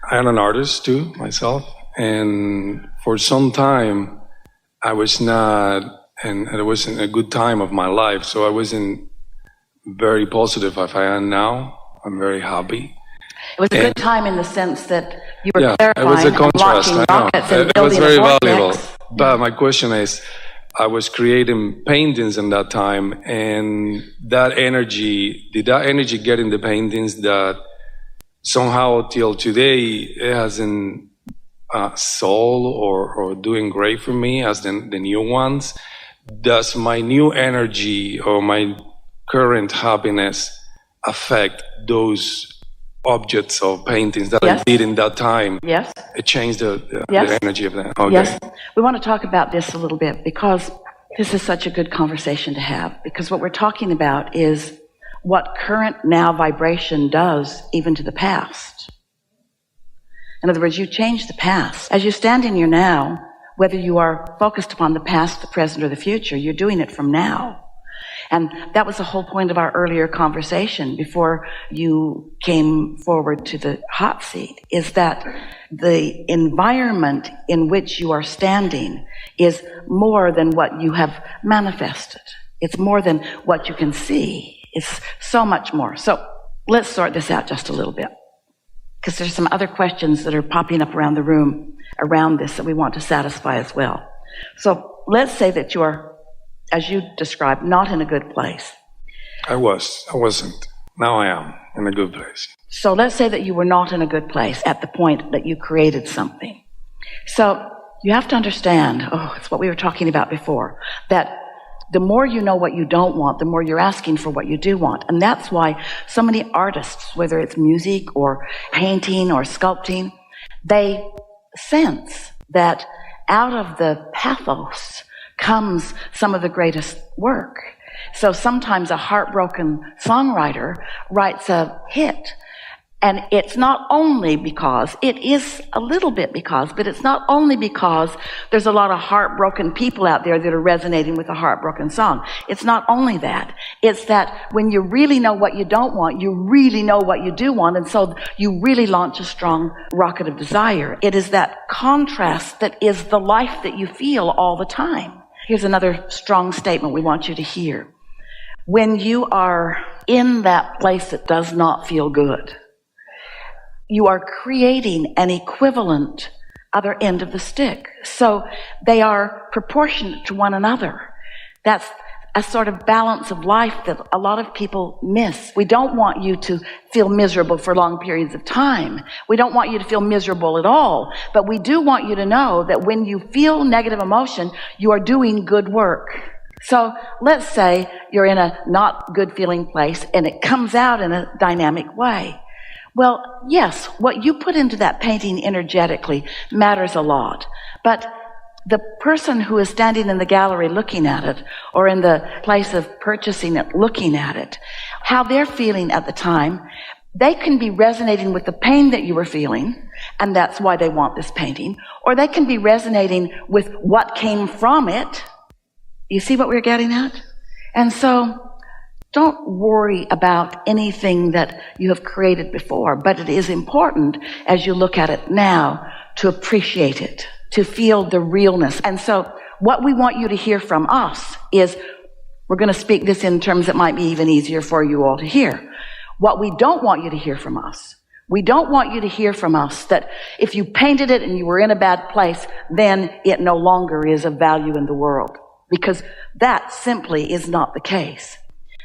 I'm an artist too, myself. And for some time, I was not, and it wasn't a good time of my life. So I wasn't very positive as I am now. I'm very happy. It was a good time in the sense that you were clarifying, it was a contrast, and launching rockets and it was building very a vortex. valuable. But my question is, I was creating paintings in that time, and that energy, did that energy get in the paintings that somehow till today it hasn't soul or doing great for me as the new ones? Does my new energy or my current happiness affect those objects or paintings that I did in that time? Yes. It changed the energy of that. Okay. Yes. We want to talk about this a little bit because this is such a good conversation to have, because what we're talking about is what current now vibration does even to the past. In other words, you change the past. As you stand in your now, whether you are focused upon the past, the present, or the future, you're doing it from now. And that was the whole point of our earlier conversation before you came forward to the hot seat, is that the environment in which you are standing is more than what you have manifested. It's more than what you can see. It's so much more. So let's sort this out just a little bit, because there's some other questions that are popping up around the room around this that we want to satisfy as well. So let's say that you are, as you described, not in a good place. I wasn't. Now I am in a good place. So let's say that you were not in a good place at the point that you created something. So you have to understand, it's what we were talking about before, that the more you know what you don't want, the more you're asking for what you do want. And that's why so many artists, whether it's music or painting or sculpting, they sense that out of the pathos comes some of the greatest work. So sometimes a heartbroken songwriter writes a hit, and it's not only because, it is a little bit because, but it's not only because there's a lot of heartbroken people out there that are resonating with a heartbroken song. It's not only that. It's that when you really know what you don't want, you really know what you do want, and so you really launch a strong rocket of desire. It is that contrast that is the life that you feel all the time. Here's another strong statement we want you to hear. When you are in that place that does not feel good, you are creating an equivalent other end of the stick. So they are proportionate to one another. That's a sort of balance of life that a lot of people miss. We don't want you to feel miserable for long periods of time. We don't want you to feel miserable at all. But we do want you to know that when you feel negative emotion, you are doing good work. So let's say you're in a not good feeling place and it comes out in a dynamic way. Well, yes, what you put into that painting energetically matters a lot. But the person who is standing in the gallery looking at it, or in the place of purchasing it looking at it, how they're feeling at the time, they can be resonating with the pain that you were feeling, and that's why they want this painting. Or they can be resonating with what came from it. You see what we're getting at? And so don't worry about anything that you have created before, but it is important as you look at it now to appreciate it, to feel the realness. And so what we want you to hear from us is, we're going to speak this in terms that might be even easier for you all to hear. What we don't want you to hear from us, we don't want you to hear from us that if you painted it and you were in a bad place, then it no longer is of value in the world. Because that simply is not the case.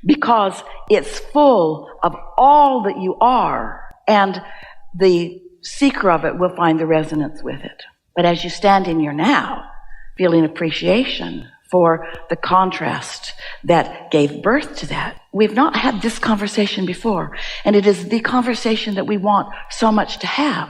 Because it's full of all that you are, and the seeker of it will find the resonance with it. But as you stand in your now, feeling appreciation for the contrast that gave birth to that, we've not had this conversation before, and it is the conversation that we want so much to have,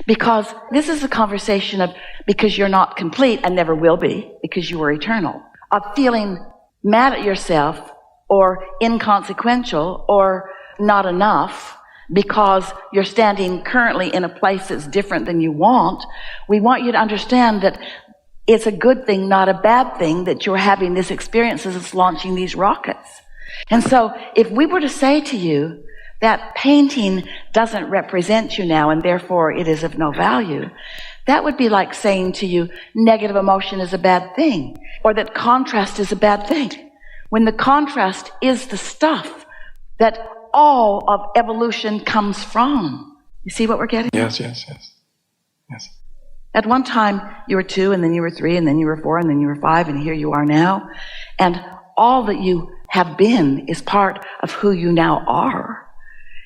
because this is a conversation of, because you're not complete and never will be, because you are eternal, of feeling mad at yourself or inconsequential or not enough because you're standing currently in a place that's different than you want. We want you to understand that it's a good thing, not a bad thing, that you're having this experience as it's launching these rockets. And so if we were to say to you that painting doesn't represent you now and therefore it is of no value, that would be like saying to you, negative emotion is a bad thing, or that contrast is a bad thing, when the contrast is the stuff that all of evolution comes from. You see what we're getting? Yes. At one time, you were 2, and then you were 3, and then you were 4, and then you were 5, and here you are now. And all that you have been is part of who you now are.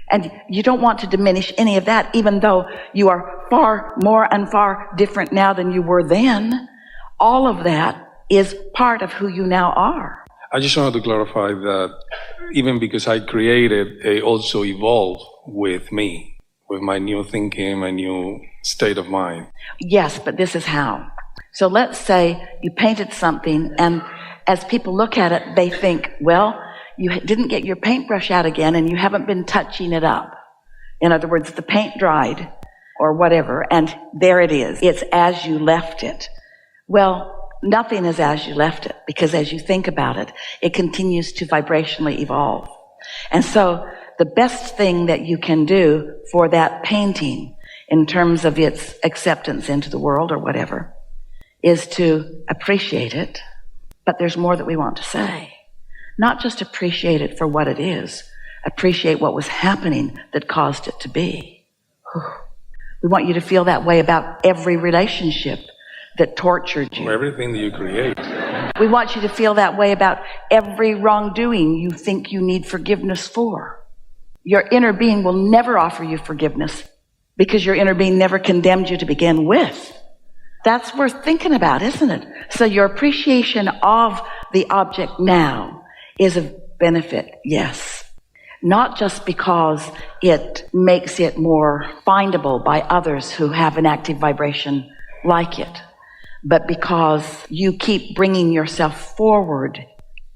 And you don't want to diminish any of that, even though you are far more and far different now than you were then. All of that is part of who you now are. I just wanted to clarify that even because I created, it also evolved with me, with my new thinking, my new state of mind. Yes, but this is how. So let's say you painted something, and as people look at it, they think, well, you didn't get your paintbrush out again, and you haven't been touching it up. In other words, the paint dried, or whatever, and there it is. It's as you left it. Well, nothing is as you left it, because as you think about it, it continues to vibrationally evolve. And so the best thing that you can do for that painting in terms of its acceptance into the world or whatever is to appreciate it. But there's more that we want to say. Not just appreciate it for what it is, appreciate what was happening that caused it to be. We want you to feel that way about every relationship that tortured you. Everything that you create. We want you to feel that way about every wrongdoing you think you need forgiveness for. Your inner being will never offer you forgiveness because your inner being never condemned you to begin with. That's worth thinking about, isn't it? So your appreciation of the object now is of benefit, yes. Not just because it makes it more findable by others who have an active vibration like it, but because you keep bringing yourself forward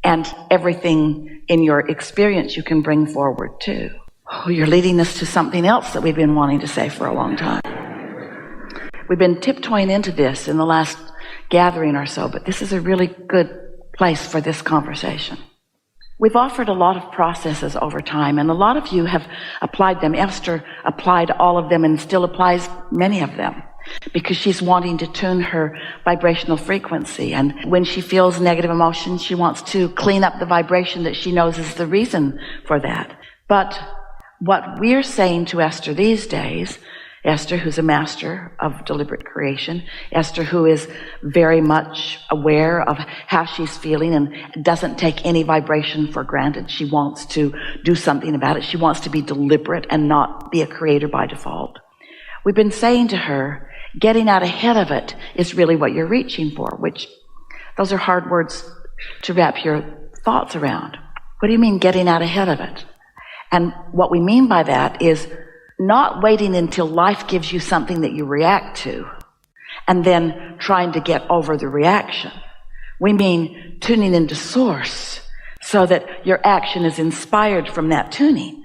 and everything in your experience you can bring forward too. Oh, you're leading us to something else that we've been wanting to say for a long time. We've been tiptoeing into this in the last gathering or so, but this is a really good place for this conversation. We've offered a lot of processes over time, and a lot of you have applied them. Esther applied all of them and still applies many of them because she's wanting to tune her vibrational frequency. And when she feels negative emotion, she wants to clean up the vibration that she knows is the reason for that. But what we're saying to Esther these days, Esther, who's a master of deliberate creation, Esther, who is very much aware of how she's feeling and doesn't take any vibration for granted. She wants to do something about it. She wants to be deliberate and not be a creator by default. We've been saying to her, getting out ahead of it is really what you're reaching for, which those are hard words to wrap your thoughts around. What do you mean getting out ahead of it? And what we mean by that is not waiting until life gives you something that you react to and then trying to get over the reaction. We mean tuning into source so that your action is inspired from that tuning.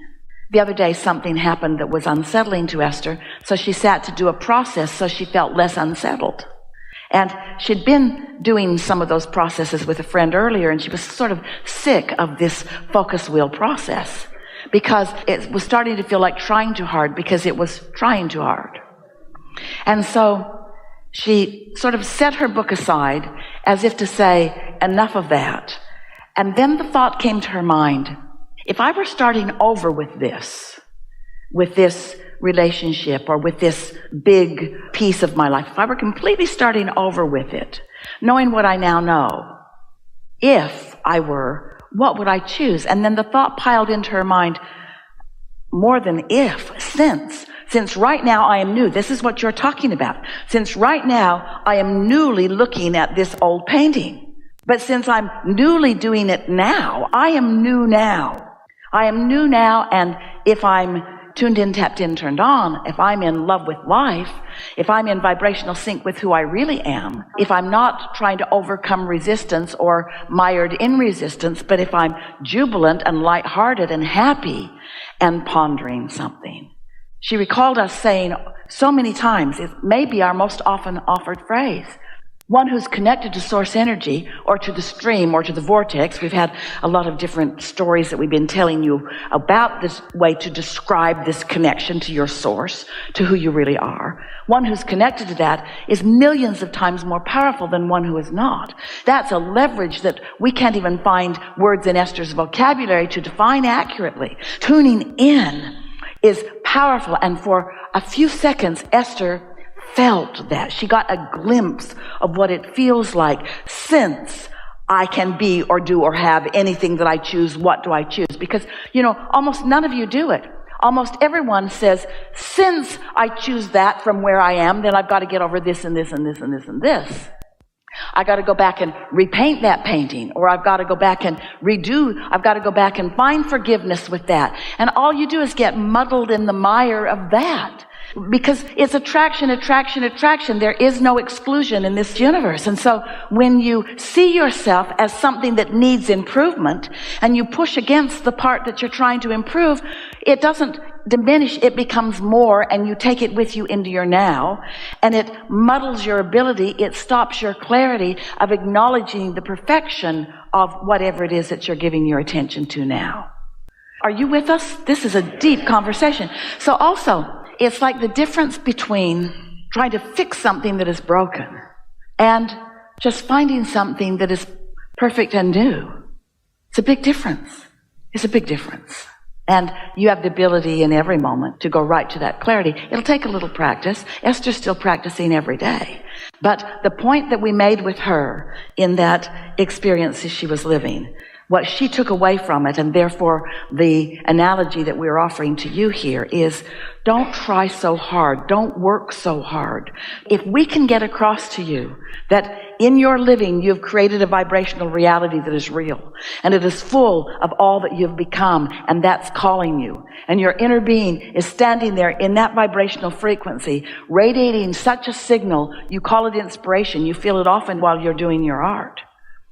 The other day, something happened that was unsettling to Esther, so she sat to do a process so she felt less unsettled. And she'd been doing some of those processes with a friend earlier, and she was sort of sick of this focus wheel process because it was starting to feel like trying too hard because it was trying too hard. And so she sort of set her book aside as if to say, enough of that. And then the thought came to her mind, if I were starting over with this relationship or with this big piece of my life, if I were completely starting over with it, knowing what I now know, if I were, what would I choose? And then the thought piled into her mind, more than if, since right now I am new. This is what you're talking about. Since right now I am newly looking at this old painting. But since I'm newly doing it now, I am new now. I am new now, and if I'm tuned in, tapped in, turned on, if I'm in love with life, if I'm in vibrational sync with who I really am, if I'm not trying to overcome resistance or mired in resistance, but if I'm jubilant and lighthearted and happy and pondering something. She recalled us saying so many times, it may be our most often offered phrase, One who's connected to source energy or to the stream or to the vortex. We've had a lot of different stories that we've been telling you about this way to describe this connection to your source, to who you really are. One who's connected to that is millions of times more powerful than one who is not. That's a leverage that we can't even find words in Ester's vocabulary to define accurately. Tuning in is powerful, and for a few seconds, Ester felt that. She got a glimpse of what it feels like since I can be or do or have anything that I choose. What do I choose? Because, almost none of you do it. Almost everyone says, since I choose that from where I am, then I've got to get over this and this and this and this and this. I got to go back and repaint that painting, or I've got to go back and I've got to go back and find forgiveness with that. And all you do is get muddled in the mire of that. Because it's attraction, attraction, attraction. There is no exclusion in this universe. And so when you see yourself as something that needs improvement and you push against the part that you're trying to improve, it doesn't diminish, it becomes more, and you take it with you into your now, and it muddles your ability, it stops your clarity of acknowledging the perfection of whatever it is that you're giving your attention to now. Are you with us? This is a deep conversation. So also, it's like the difference between trying to fix something that is broken and just finding something that is perfect and new. It's a big difference. It's a big difference. And you have the ability in every moment to go right to that clarity. It'll take a little practice. Esther's still practicing every day. But the point that we made with her in that experience as she was living, what she took away from it, and therefore the analogy that we're offering to you here is, don't try so hard. Don't work so hard. If we can get across to you that in your living you've created a vibrational reality that is real, and it is full of all that you've become, and that's calling you, and your inner being is standing there in that vibrational frequency, radiating such a signal, you call it inspiration. You feel it often while you're doing your art.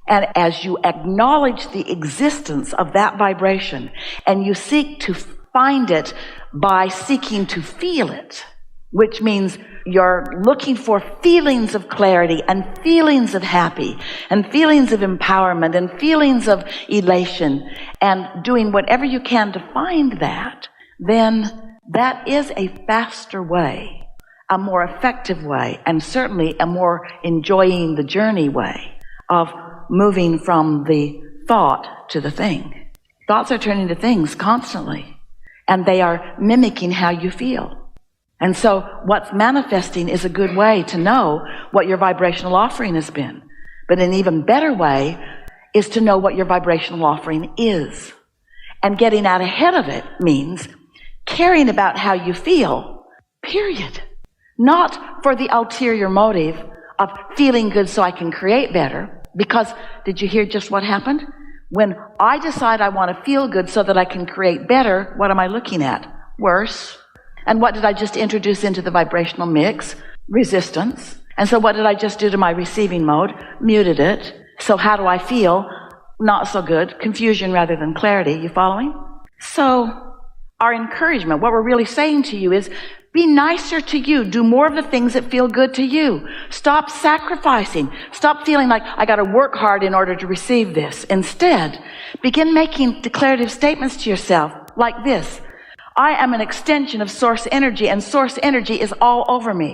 And as you acknowledge the existence of that vibration and you seek to find it by seeking to feel it, which means you're looking for feelings of clarity and feelings of happy and feelings of empowerment and feelings of elation, and doing whatever you can to find that, then that is a faster way, a more effective way, and certainly a more enjoying the journey way of moving from the thought to the thing. Thoughts are turning to things constantly, and they are mimicking how you feel. And so what's manifesting is a good way to know what your vibrational offering has been. But an even better way is to know what your vibrational offering is. And getting out ahead of it means caring about how you feel, period. Not for the ulterior motive of feeling good so I can create better. Because, did you hear just what happened? When I decide I want to feel good so that I can create better, what am I looking at? Worse. And what did I just introduce into the vibrational mix? Resistance. And so what did I just do to my receiving mode? Muted it. So how do I feel? Not so good. Confusion rather than clarity. You following? So our encouragement, what we're really saying to you is, be nicer to you. Do more of the things that feel good to you. Stop sacrificing. Stop feeling like I got to work hard in order to receive this. Instead, begin making declarative statements to yourself like this. I am an extension of source energy, and source energy is all over me.